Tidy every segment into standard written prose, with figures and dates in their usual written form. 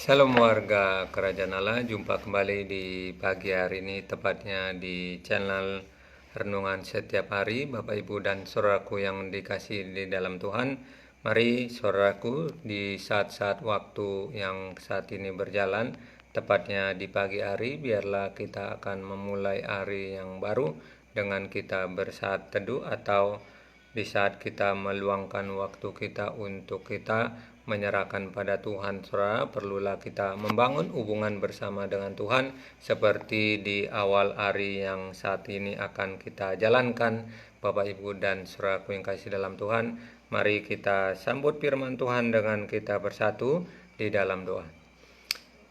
Shalom warga Kerajaan Allah, jumpa kembali di pagi hari ini, tepatnya di channel Renungan Setiap Hari. Bapak Ibu dan saudaraku yang dikasihi di dalam Tuhan, mari saudaraku di saat-saat waktu yang saat ini berjalan, tepatnya di pagi hari, biarlah kita akan memulai hari yang baru dengan kita bersaat teduh atau di saat kita meluangkan waktu kita untuk kita menyerahkan pada Tuhan. Saudara, perlulah kita membangun hubungan bersama dengan Tuhan seperti di awal hari yang saat ini akan kita jalankan. Bapak Ibu dan saudaraku yang kasih dalam Tuhan, mari kita sambut firman Tuhan dengan kita bersatu di dalam doa.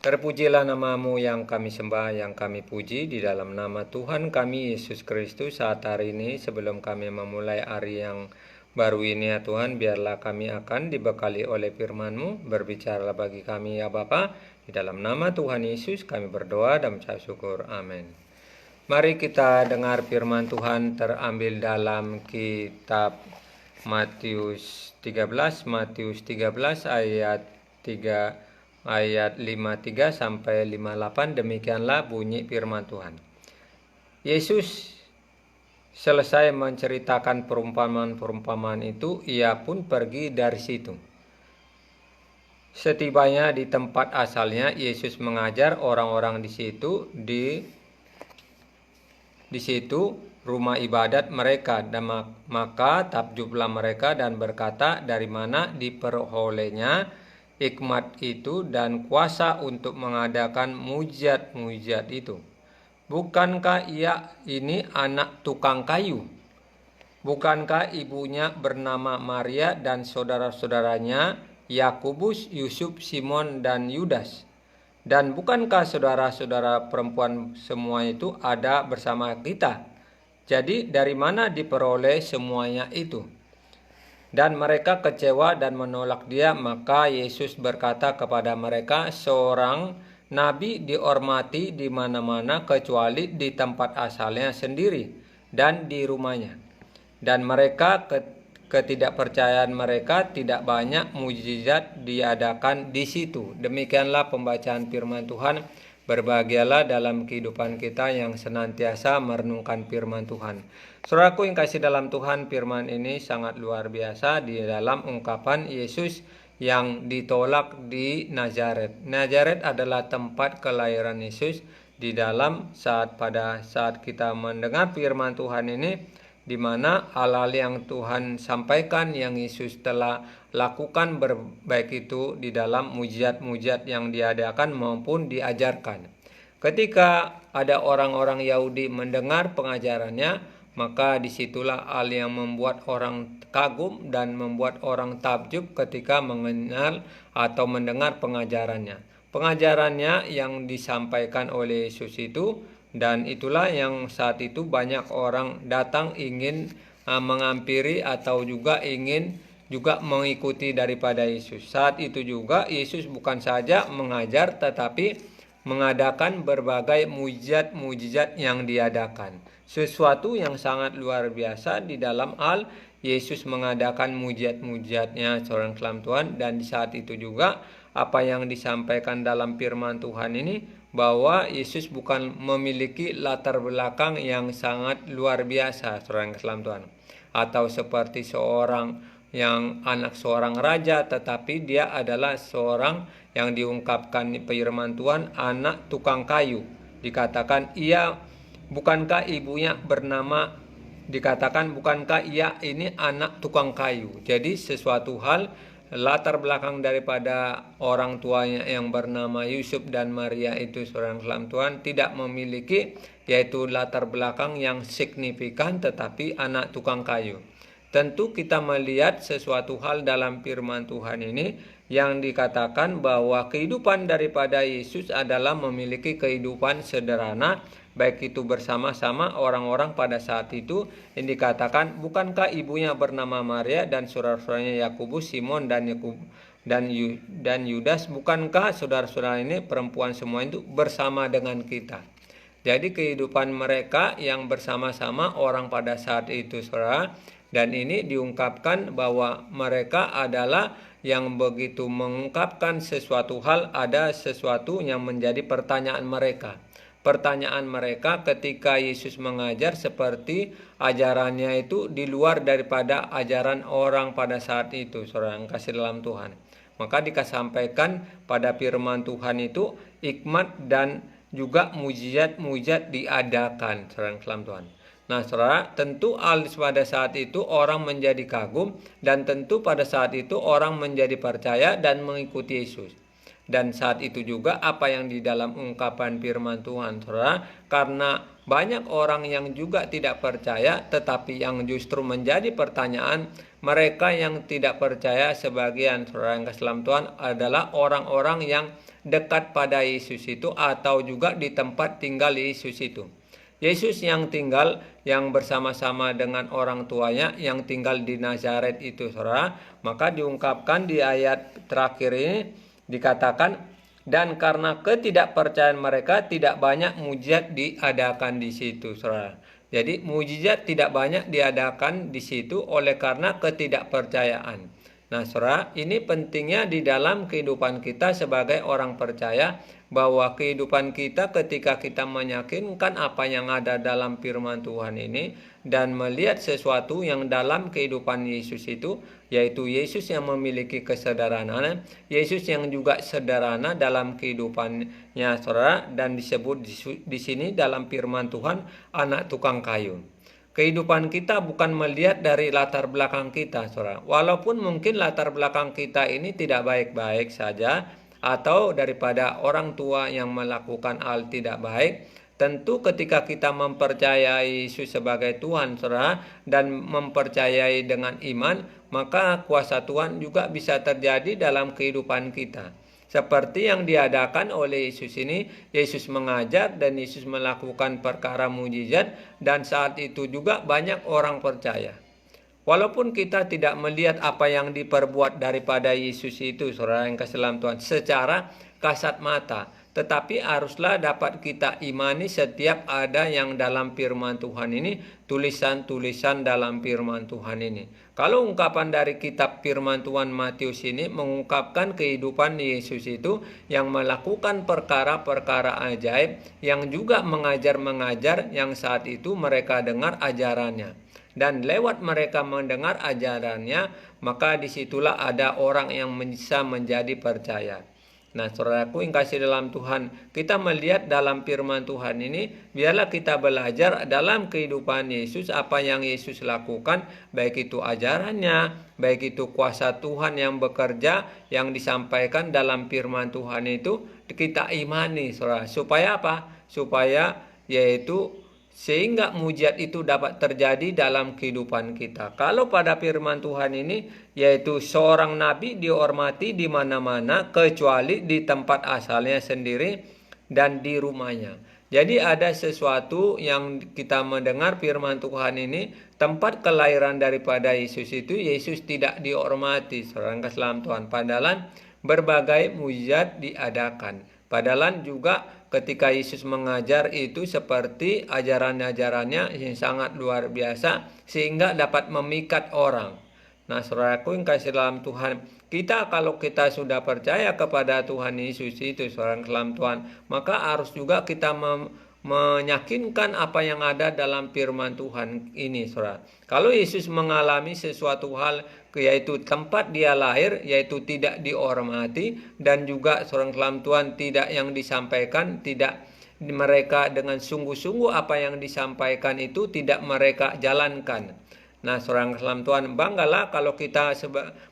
Terpujilah namamu yang kami sembah, yang kami puji di dalam nama Tuhan kami Yesus Kristus saat hari ini. Sebelum kami memulai hari yang baru ini ya Tuhan, biarlah kami akan dibekali oleh firman-Mu. Berbicaralah bagi kami ya Bapa. Di dalam nama Tuhan Yesus kami berdoa dan mengucap syukur. Amin. Mari kita dengar firman Tuhan terambil dalam kitab Matius 13 ayat 53 sampai 58. Demikianlah bunyi firman Tuhan. Yesus selesai menceritakan perumpamaan itu, ia pun pergi dari situ. Setibanya di tempat asalnya, Yesus mengajar orang-orang di situ, di situ rumah ibadat mereka, dan maka takjublah mereka dan berkata, dari mana diperolehnya hikmat itu dan kuasa untuk mengadakan mujizat-mujizat itu? Bukankah ia ini anak tukang kayu? Bukankah ibunya bernama Maria dan saudara-saudaranya Yakobus, Yusuf, Simon, dan Yudas? Dan bukankah saudara-saudara perempuan semua itu ada bersama kita? Jadi dari mana diperoleh semuanya itu? Dan mereka kecewa dan menolak dia. Maka Yesus berkata kepada mereka, seorang nabi dihormati di mana-mana kecuali di tempat asalnya sendiri dan di rumahnya. Dan mereka ketidakpercayaan mereka tidak banyak mujizat diadakan di situ. Demikianlah pembacaan firman Tuhan. Berbahagialah dalam kehidupan kita yang senantiasa merenungkan firman Tuhan. Saudaraku yang kasih dalam Tuhan, firman ini sangat luar biasa di dalam ungkapan Yesus yang ditolak di Nazaret. Nazaret adalah tempat kelahiran Yesus. Di dalam pada saat kita mendengar firman Tuhan ini, di mana hal-hal yang Tuhan sampaikan, yang Yesus telah lakukan, baik itu di dalam mujizat-mujizat yang diadakan maupun diajarkan. Ketika ada orang-orang Yahudi mendengar pengajarannya, maka disitulah hal yang membuat orang kagum dan membuat orang takjub ketika mengenal atau mendengar pengajarannya. Pengajarannya yang disampaikan oleh Yesus itu, dan itulah yang saat itu banyak orang datang ingin menghampiri atau juga ingin juga mengikuti daripada Yesus. Saat itu juga Yesus bukan saja mengajar tetapi mengadakan berbagai mujizat-mujizat yang diadakan. Sesuatu yang sangat luar biasa di dalam hal Yesus mengadakan mujizat-mujizatnya seorang dalam Tuhan. Dan di saat itu juga apa yang disampaikan dalam firman Tuhan ini, bahwa Yesus bukan memiliki latar belakang yang sangat luar biasa seorang dalam Tuhan, atau seperti anak seorang raja, tetapi dia adalah seorang yang diungkapkan firman Tuhan, anak tukang kayu. Dikatakan bukankah ibunya bernama, dikatakan bukankah ia ini anak tukang kayu. Jadi sesuatu hal latar belakang daripada orang tuanya yang bernama Yusuf dan Maria itu seorang dalam Tuhan tidak memiliki yaitu latar belakang yang signifikan, tetapi anak tukang kayu. Tentu kita melihat sesuatu hal dalam firman Tuhan ini yang dikatakan bahwa kehidupan daripada Yesus adalah memiliki kehidupan sederhana, baik itu bersama-sama orang-orang pada saat itu. Yang dikatakan, bukankah ibunya bernama Maria dan saudara-saudaranya Yakobus, Simon, dan Yudas? Bukankah saudara-saudara ini perempuan semua itu bersama dengan kita? Jadi kehidupan mereka yang bersama-sama orang pada saat itu, saudara. Dan ini diungkapkan bahwa mereka adalah yang begitu mengungkapkan sesuatu hal, ada sesuatu yang menjadi pertanyaan mereka. Pertanyaan mereka ketika Yesus mengajar seperti ajarannya itu di luar daripada ajaran orang pada saat itu, saudara yang kasih dalam Tuhan. Maka disampaikan pada firman Tuhan itu hikmat dan juga mujizat-mujizat diadakan, saudara yang dalam Tuhan. Nah, saudara, tentu pada saat itu orang menjadi kagum dan tentu pada saat itu orang menjadi percaya dan mengikuti Yesus. Dan saat itu juga apa yang di dalam ungkapan firman Tuhan, saudara, karena banyak orang yang juga tidak percaya, tetapi yang justru menjadi pertanyaan, mereka yang tidak percaya sebagian, saudara yang kasih dalam Tuhan, adalah orang-orang yang dekat pada Yesus itu atau juga di tempat tinggal Yesus itu. Yesus yang tinggal, yang bersama-sama dengan orang tuanya yang tinggal di Nazaret itu, saudara, maka diungkapkan di ayat terakhir ini, dikatakan, dan karena ketidakpercayaan mereka tidak banyak mujizat diadakan di situ, saudara. Jadi mujizat tidak banyak diadakan di situ oleh karena ketidakpercayaan. Nah, saudara, ini pentingnya di dalam kehidupan kita sebagai orang percaya, bahwa kehidupan kita ketika kita meyakinkan apa yang ada dalam firman Tuhan ini dan melihat sesuatu yang dalam kehidupan Yesus itu, yaitu Yesus yang memiliki kesederhanaan, Yesus yang juga sederhana dalam kehidupannya, saudara, dan disebut di sini dalam firman Tuhan anak tukang kayu. Kehidupan kita bukan melihat dari latar belakang kita, saudara. Walaupun mungkin latar belakang kita ini tidak baik-baik saja, atau daripada orang tua yang melakukan hal tidak baik, tentu ketika kita mempercayai Yesus sebagai Tuhan, saudara, dan mempercayai dengan iman, maka kuasa Tuhan juga bisa terjadi dalam kehidupan kita. Seperti yang diadakan oleh Yesus ini, Yesus mengajar dan Yesus melakukan perkara mujizat, dan saat itu juga banyak orang percaya. Walaupun kita tidak melihat apa yang diperbuat daripada Yesus itu, saudara yang kasih dalam Tuhan, secara kasat mata, tetapi haruslah dapat kita imani setiap ada yang dalam firman Tuhan ini, tulisan-tulisan dalam firman Tuhan ini. Kalau ungkapan dari kitab firman Tuhan Matius ini mengungkapkan kehidupan Yesus itu yang melakukan perkara-perkara ajaib, yang juga mengajar-mengajar yang saat itu mereka dengar ajarannya. Dan lewat mereka mendengar ajarannya, maka disitulah ada orang yang bisa menjadi percaya. Nah, saudaraku yang kasih dalam Tuhan, kita melihat dalam firman Tuhan ini, biarlah kita belajar dalam kehidupan Yesus, apa yang Yesus lakukan, baik itu ajarannya, baik itu kuasa Tuhan yang bekerja, yang disampaikan dalam firman Tuhan itu, kita imani, saudara. Supaya apa? Supaya yaitu sehingga mujizat itu dapat terjadi dalam kehidupan kita. Kalau pada firman Tuhan ini, yaitu seorang nabi dihormati di mana-mana kecuali di tempat asalnya sendiri dan di rumahnya. Jadi ada sesuatu yang kita mendengar firman Tuhan ini, tempat kelahiran daripada Yesus itu, Yesus tidak dihormati, saudara kasih dalam Tuhan. Padahal berbagai mujizat diadakan. Padahal juga ketika Yesus mengajar itu seperti ajaran-ajarannya yang sangat luar biasa sehingga dapat memikat orang. Nah, saudaraku yang kasih dalam Tuhan, kalau kita sudah percaya kepada Tuhan Yesus itu, saudara dalam Tuhan, maka harus juga kita meyakinkan apa yang ada dalam firman Tuhan ini, saudara. Kalau Yesus mengalami sesuatu hal, yaitu tempat dia lahir, yaitu tidak dihormati, dan juga seorang dalam Tuhan tidak yang disampaikan, tidak mereka dengan sungguh-sungguh apa yang disampaikan itu tidak mereka jalankan. Nah, seorang dalam Tuhan, banggalah kalau kita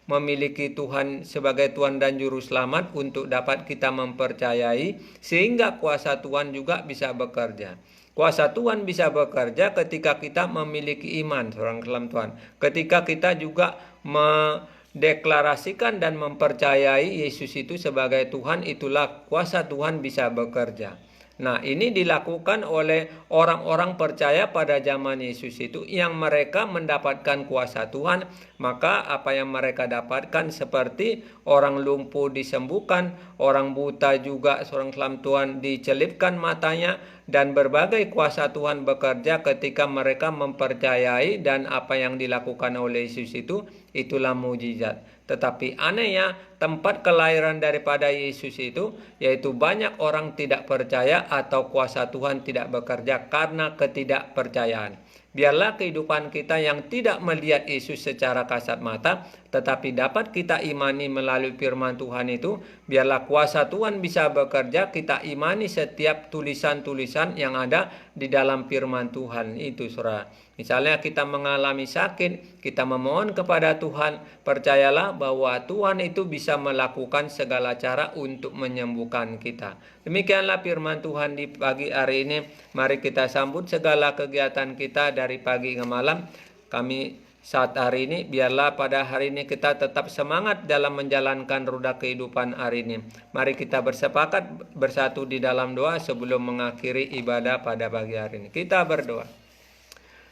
memiliki Tuhan sebagai Tuhan dan Juru Selamat untuk dapat kita mempercayai, sehingga kuasa Tuhan juga bisa bekerja. Kuasa Tuhan bisa bekerja ketika kita memiliki iman, seorang dalam Tuhan. Ketika kita juga mendeklarasikan dan mempercayai Yesus itu sebagai Tuhan, itulah kuasa Tuhan bisa bekerja. Nah, ini dilakukan oleh orang-orang percaya pada zaman Yesus itu, yang mereka mendapatkan kuasa Tuhan. Maka apa yang mereka dapatkan seperti orang lumpuh disembuhkan, orang buta juga seorang dalam Tuhan dicelipkan matanya, dan berbagai kuasa Tuhan bekerja ketika mereka mempercayai, dan apa yang dilakukan oleh Yesus itu, itulah mujizat. Tetapi anehnya tempat kelahiran daripada Yesus itu, yaitu banyak orang tidak percaya atau kuasa Tuhan tidak bekerja karena ketidakpercayaan. Biarlah kehidupan kita yang tidak melihat Yesus secara kasat mata, tetapi dapat kita imani melalui firman Tuhan itu. Biarlah kuasa Tuhan bisa bekerja, kita imani setiap tulisan-tulisan yang ada di dalam firman Tuhan itu, saudara. Misalnya kita mengalami sakit, kita memohon kepada Tuhan, percayalah bahwa Tuhan itu bisa melakukan segala cara untuk menyembuhkan kita. Demikianlah firman Tuhan di pagi hari ini. Mari kita sambut segala kegiatan kita dari pagi ke malam. Kami saat hari ini, biarlah pada hari ini kita tetap semangat dalam menjalankan roda kehidupan hari ini. Mari kita bersepakat bersatu di dalam doa sebelum mengakhiri ibadah pada pagi hari ini. Kita berdoa.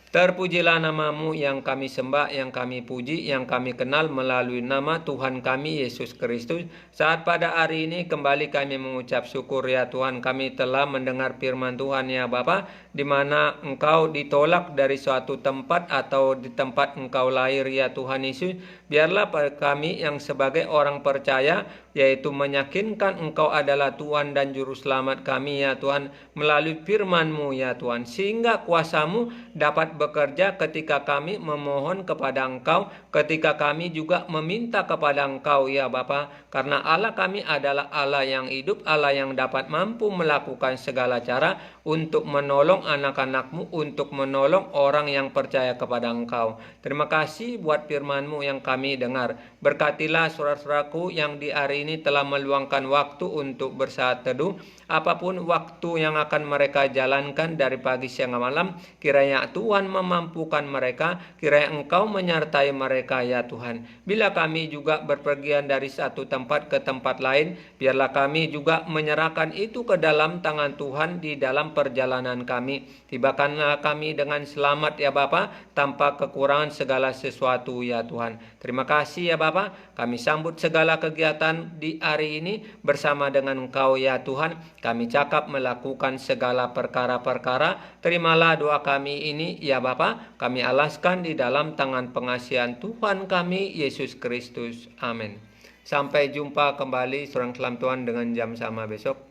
Terpujilah namamu yang kami sembah, yang kami puji, yang kami kenal melalui nama Tuhan kami Yesus Kristus. Saat pada hari ini kembali kami mengucap syukur ya Tuhan, kami telah mendengar firman Tuhan ya Bapa, di mana Engkau ditolak dari suatu tempat atau di tempat Engkau lahir ya Tuhan Yesus. Biarlah kami yang sebagai orang percaya, yaitu meyakinkan Engkau adalah Tuhan dan Juru Selamat kami ya Tuhan, melalui firman-Mu ya Tuhan, sehingga kuasa-Mu dapat bekerja ketika kami memohon kepada Engkau, ketika kami juga meminta kepada Engkau ya Bapa, karena Allah kami adalah Allah yang hidup, Allah yang dapat mampu melakukan segala cara untuk menolong anak-anak-Mu, untuk menolong orang yang percaya kepada Engkau. Terima kasih buat firman-Mu yang kami dengar. Berkatilah saudara-saudaraku yang di hari ini telah meluangkan waktu untuk bersaat teduh. Apapun waktu yang akan mereka jalankan dari pagi siang malam, kiranya Tuhan memampukan mereka, kiranya Engkau menyertai mereka ya Tuhan. Bila kami juga berpergian dari satu tempat ke tempat lain, biarlah kami juga menyerahkan itu ke dalam tangan Tuhan di dalam perjalanan kami. Tibakanlah kami dengan selamat ya Bapa, tanpa kekurangan segala sesuatu ya Tuhan. Terima kasih ya Bapa, kami sambut segala kegiatan di hari ini bersama dengan Engkau ya Tuhan. Kami cakap melakukan segala perkara-perkara. Terimalah doa kami ini ya Bapa, kami alaskan di dalam tangan pengasihan Tuhan kami Yesus Kristus. Amin. Sampai jumpa kembali seorang salam Tuhan dengan jam sama besok.